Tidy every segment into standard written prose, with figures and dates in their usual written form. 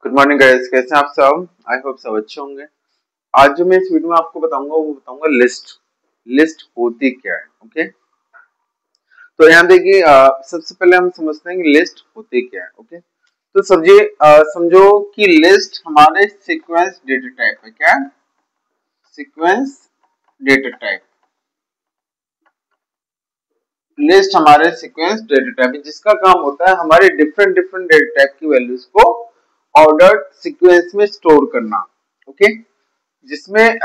Good morning guys, कैसे हैं आप सब। आई होप सब अच्छे होंगे। आज जो मैं इस वीडियो में आपको बताऊंगा वो बताऊंगा लिस्ट। लिस्ट होती क्या है। ओके, तो यहाँ देखिए, सबसे पहले हम समझते हैं कि लिस्ट होती क्या है। ओके, तो समझिए, समझो कि लिस्ट हमारे सीक्वेंस डेटा टाइप है। क्या है? Sequence data type. लिस्ट हमारे सीक्वेंस डेटा टाइप है, जिसका काम होता है हमारे डिफरेंट डिफरेंट डेटा टाइप की वैल्यूज को ऑर्डर्ड सीक्वेंस में स्टोर करना। ओके, जिसमें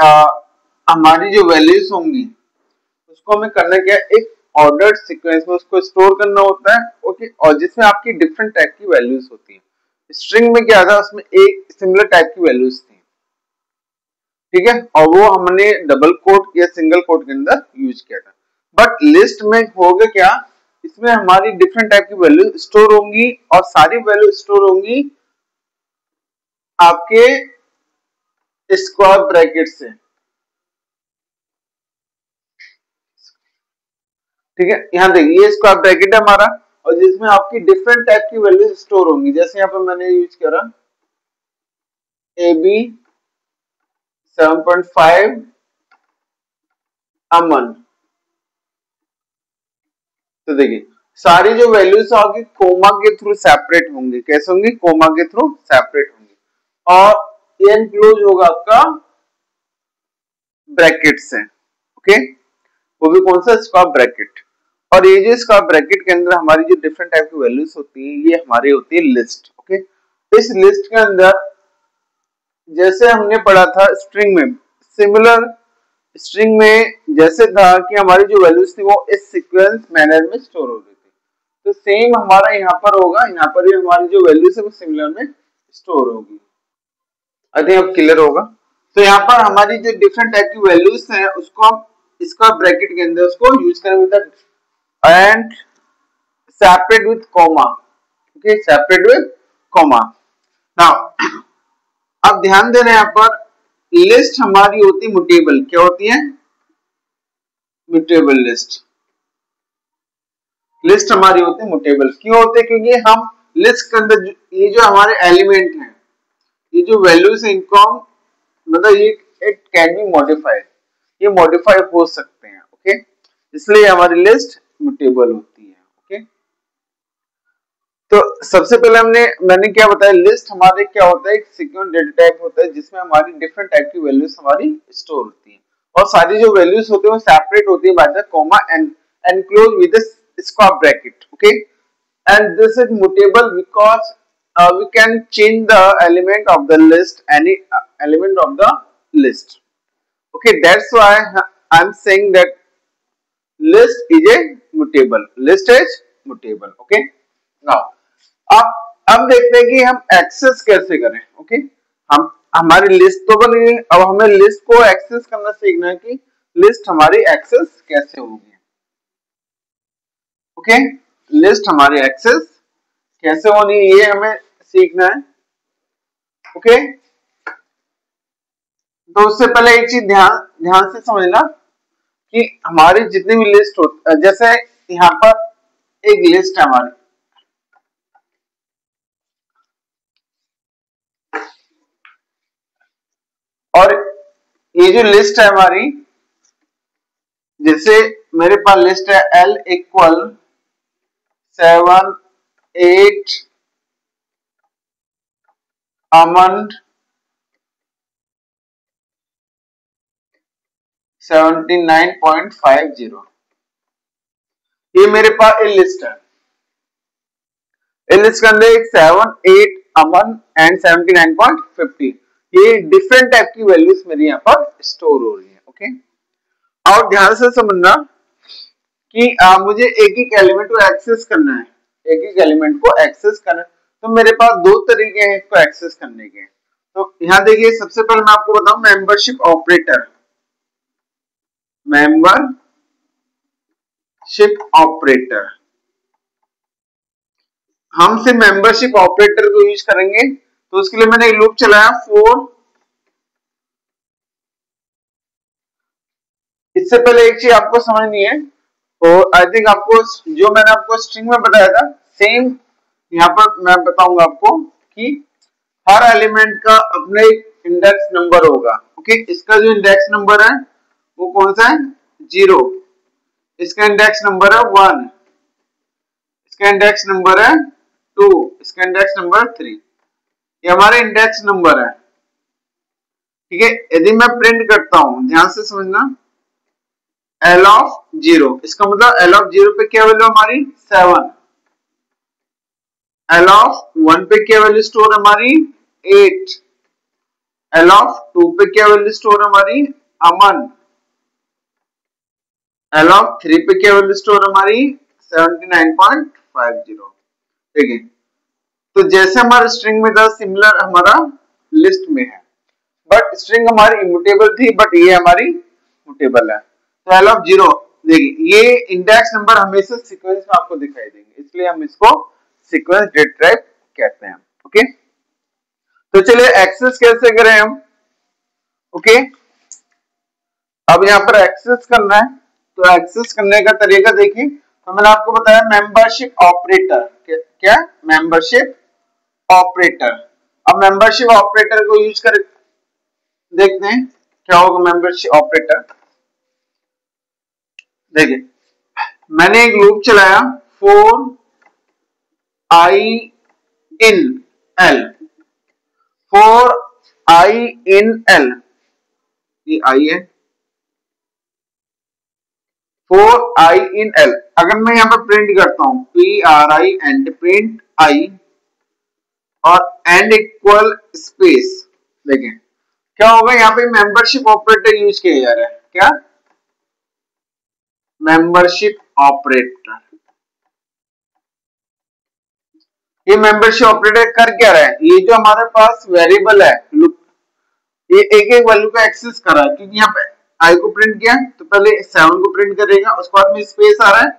हमारी जो वैल्यूज होंगी उसको हमें करना क्या है, एक ऑर्डर्ड सीक्वेंस में उसको स्टोर करना होता है। ओके, और जिसमें आपकी डिफरेंट टाइप की वैल्यूज होती है। स्ट्रिंग में क्या था, उसमें एक सिमिलर टाइप की वैल्यूज थी। ठीक है, और वो हमने डबल कोट या सिंगल कोट के अंदर यूज किया था। बट लिस्ट में होगा क्या, इसमें हमारी डिफरेंट टाइप की वैल्यू स्टोर होंगी और सारी वैल्यू स्टोर होंगी आपके स्क्वायर ब्रैकेट से। ठीक है, यहाँ देखिए ये स्क्वायर ब्रैकेट है हमारा, और जिसमें आपकी डिफरेंट टाइप की वैल्यूज स्टोर होंगी। जैसे यहाँ पे मैंने यूज करा ए बी 7.5 अमन। तो देखिए सारी जो वैल्यूज होंगी कोमा के थ्रू सेपरेट होंगी। कैसे होंगी? कोमा के थ्रू सेपरेट होंगी। और एनक्लोज होगा आपका ब्रैकेट से। ओके, वो भी कौन सा? Square bracket. और ये जो स्क्वायर ब्रैकेट के अंदर हमारी जो डिफरेंट टाइप की वैल्यूज होती है, ये हमारी होती है लिस्ट। ओके, इस लिस्ट के अंदर जैसे हमने पढ़ा था स्ट्रिंग में, सिमिलर स्ट्रिंग में जैसे था कि हमारी जो वैल्यूज थी वो इस सीक्वेंस मैनर में स्टोर हो रही थी, तो सेम हमारा यहाँ पर होगा। यहाँ पर भी हमारी जो वैल्यूज है वो सिमिलर में स्टोर होगी। आई थिंक अब क्लियर होगा। तो यहाँ पर हमारी जो डिफरेंट टाइप की वैल्यूज हैं उसको हम इसका ब्रैकेट के अंदर उसको यूज करेंगे and separate with comma. Okay, separate with comma. Now अब ध्यान देना, यहाँ पर लिस्ट हमारी होती म्यूटेबल। क्या होती है? Mutable list. लिस्ट हमारी होती है म्यूटेबल। क्यों होते? क्योंकि हम लिस्ट के अंदर ये जो हमारे एलिमेंट हैं, ये जो वैल्यूज है, इनको हम मतलब ये इट कैन बी मॉडिफाइड, ये मॉडिफाई हो सकते हैं। ओके, इसलिए हमारी लिस्ट म्यूटेबल होती है। ओके, तो सबसे पहले मैंने क्या बताया, लिस्ट हमारे क्या होता है, एक सीक्वेंस डेटा टाइप होता है जिसमें हमारी डिफरेंट टाइप की वैल्यूज हमारी स्टोर होती है, और सारी जो वैल्यूज होती है वो सेपरेट होती है by the comma and enclose with the square bracket. Okay, and this is mutable because we can change the element of the list, any element of the list. Okay, that's why I'm saying that list is a mutable. List is mutable. Okay, now अब देखते हैं कि हम access कैसे करें। Okay, हम हमारी list तो बन गई, अब हमें लिस्ट को एक्सेस करना सीखना है कि लिस्ट हमारी एक्सेस कैसे होगी। ओके, लिस्ट हमारी एक्सेस कैसे होनी है ये हमें सीखना है। ओके, तो उससे पहले एक चीज ध्यान ध्यान से समझना कि हमारी जितनी भी लिस्ट होती, जैसे यहाँ पर एक लिस्ट है हमारी, और ये जो लिस्ट है हमारी, जैसे मेरे पास लिस्ट है L इक्वल 7 8 अमन 79.50, ये मेरे पास ए लिस्ट है। ए लिस्ट के अंदर एक 7 8 अमन एंड 79.50, ये डिफरेंट टाइप की वैल्यूज मेरी यहाँ पर स्टोर हो रही है। ओके, और ध्यान से समझना कि मुझे एक एक एलिमेंट को एक्सेस करना है, एक एक एलिमेंट को एक्सेस करना है, तो मेरे पास दो तरीके हैं इसको एक्सेस करने के। तो यहाँ देखिए, सबसे पहले मैं आपको बताऊं मेंबरशिप ऑपरेटर। मेंबरशिप ऑपरेटर, हम सिर्फ मेंबरशिप ऑपरेटर को यूज करेंगे, तो उसके लिए मैंने लूप चलाया 4। इससे पहले एक चीज आपको समझनी है, और आई थिंक आपको जो मैंने आपको स्ट्रिंग में बताया था सेम यहाँ पर मैं बताऊंगा आपको कि हर एलिमेंट का अपने इंडेक्स नंबर होगा। ओके, इसका जो इंडेक्स नंबर है वो कौन सा है? 0। इसका इंडेक्स नंबर है 1, इसका इंडेक्स नंबर है 2, इसका इंडेक्स नंबर 3। ये हमारे इंडेक्स नंबर है। ठीक है, यदि मैं प्रिंट करता हूं, ध्यान से समझना, L ऑफ 0, इसका मतलब L ऑफ 0 पे क्या वैल्यू हमारी 7, L ऑफ 1 पे क्या वैल्यू स्टोर हमारी 8, L ऑफ 2 पे क्या वैल्यू स्टोर हमारी अमन, L ऑफ 3 पे क्या वैल्यू स्टोर हमारी 79.50। ठीक है, तो जैसे हमारे स्ट्रिंग में था सिमिलर हमारा लिस्ट में है, बट स्ट्रिंग हमारी इम्यूटेबल थी, बट ये हमारी म्यूटेबल है। तो L ऑफ 0, देखिए ये इंडेक्स नंबर हमेशा सीक्वेंस में आपको दिखाई देंगे, इसलिए हम इसको सीक्वेंस डेट टाइप कहते हैं। ओके, तो चलिए एक्सेस कैसे करें हम। ओके, अब यहाँ पर एक्सेस करना है, तो एक्सेस करने का तरीका देखिए, तो मैंने आपको बताया मेंबरशिप ऑपरेटर। क्या? Membership operator. अब मेंबरशिप ऑपरेटर को यूज कर देखते हैं क्या होगा मेंबरशिप ऑपरेटर। देखिए, मैंने एक लूप चलाया for I in L, for I in L, ये I है, for I in L। अगर मैं यहाँ पर प्रिंट करता हूं PRI एंड प्रिंट I और एंड इक्वल स्पेस, देखिए क्या होगा, यहाँ पे मेंबरशिप ऑपरेटर यूज किया जा रहा है। क्या? Membership operator. ये मेंबरशिप ऑपरेटर कर क्या रहा है? ये जो हमारे पास वेरिएबल है लुक, ये एक एक वैल्यू का एक्सेस कर रहा है, क्योंकि यहाँ पे आई को प्रिंट किया तो पहले 7 को प्रिंट करेगा, उसके बाद में स्पेस आ रहा है,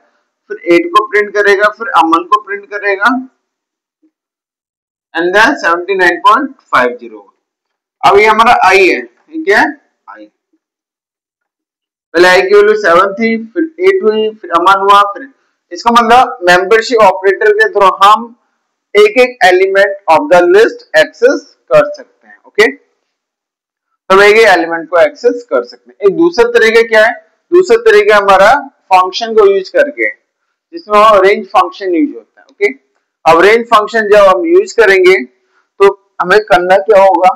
फिर 8 को प्रिंट करेगा, फिर अमन को प्रिंट करेगा एंड देन 79.50। अब ये हमारा आई है, ठीक है, आई पहले आई की वैल्यू 7 थी, फिर 8 हुई, फिर अमन हुआ, फिर इसका मतलब मेंबरशिप ऑपरेटर के थ्रू हम एक एक element of the list access कर सकते हैं। ओके, तो एक एलिमेंट को एक्सेस कर सकते हैं। एक दूसरा तरीका क्या है? दूसरा तरीका हमारा फंक्शन को यूज करके, जिसमें रेंज फंक्शन यूज होता है। ओके, अब रेंज फंक्शन जब हम यूज करेंगे तो हमें करना क्या होगा,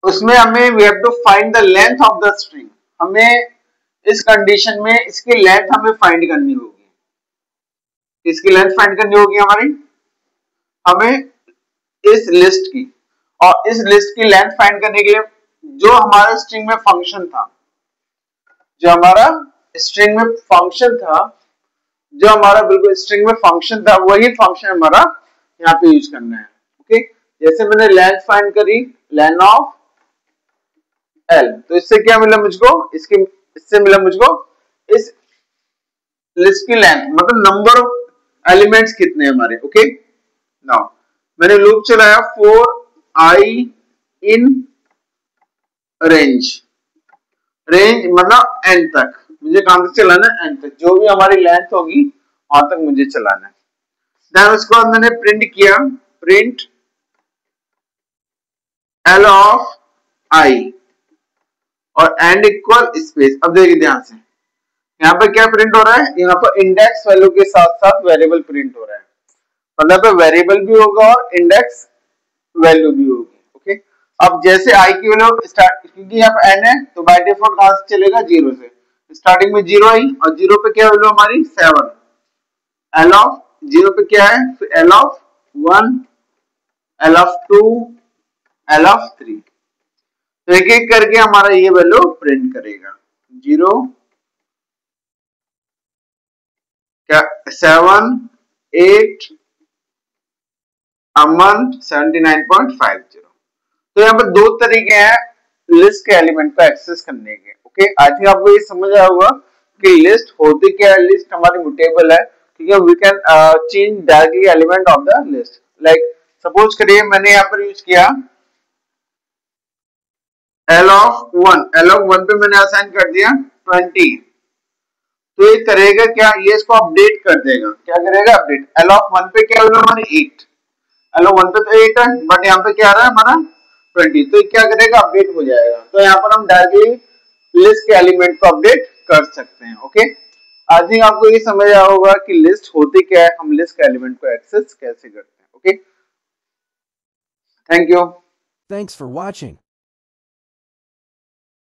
उसमें हमें we have to find the length of the string. हमें इस कंडीशन में इसकी लेंथ हमें फाइंड करनी होगी। इसकी लेंथ फाइंड करनी होगी हमें इस लिस्ट की, और इस लिस्ट की लेंथ फाइंड करने के लिए जो हमारे स्ट्रिंग में फंक्शन था, जो हमारा स्ट्रिंग में फंक्शन था, जो हमारा बिल्कुल स्ट्रिंग में फंक्शन था, वही फंक्शन हमारा यहाँ पे यूज करना है। ओके, जैसे मैंने लेंथ फाइंड करी, लेन ऑफ एल, तो इससे क्या मिला मुझको, इससे मिला मुझको इस लिस्ट की लेंथ, मतलब नंबर ऑफ एलिमेंट्स कितने हमारे। ओके, नाउ मैंने लूप चलाया for I in range, range मतलब एंड तक, मुझे कहां तक चलाना है? एंड तक, जो भी हमारी लेंथ होगी वहां तक मुझे चलाना है। देन उसके बाद मैंने प्रिंट किया, प्रिंट एल ऑफ आई और एंड इक्वल स्पेस। अब देखिए ध्यान से, यहाँ पर क्या प्रिंट हो रहा है, यहाँ पर इंडेक्स वैल्यू के साथ साथ वेरिएबल प्रिंट हो रहा है, मतलब वेरिएबल भी होगा और इंडेक्स वैल्यू भी होगी। ओके, अब जैसे आई की वैल्यू स्टार्ट, क्योंकि यहाँ पे एन है तो बाय डिफॉल्ट कहां से चलेगा, 0 से, स्टार्टिंग में 0 आई और 0 पे क्या वैल्यू हमारी 7, एल ऑफ 0 पे क्या है, फिर L of 1, L of 2, L of 3, तो एक एक करके हमारा ये वैल्यू प्रिंट करेगा। 0 क्या 7 8 अमन 79.50। तो यहाँ पर दो तरीके हैं लिस्ट के एलिमेंट को एक्सेस करने के। ओके, आई थिंक आपको ये समझ आया होगा कि लिस्ट होती क्या है। लिस्ट हमारी म्यूटेबल है क्योंकि we can change directly element of the list. Like suppose करिए मैंने यहाँ पर यूज किया L of 1, L of 1 पे मैंने असाइन कर दिया 20, तो ये करेगा क्या, ये इसको अपडेट कर देगा, क्या करेगा अपडेट। एल ऑफ 1 पे क्या होगा हमारे 8, एल ऑफ 1 पे तो 8 है, बट यहाँ पे क्या आ रहा है हमारा 20, तो क्या करेगा अपडेट हो जाएगा। तो यहाँ पर हम डायरेक्टली लिस्ट के एलिमेंट को अपडेट कर सकते हैं। ओके, आई थिंक आपको ये समझ आया होगा कि लिस्ट होती क्या है, हम लिस्ट के एलिमेंट को एक्सेस कैसे करते हैं। Okay, thank you. Thanks for watching.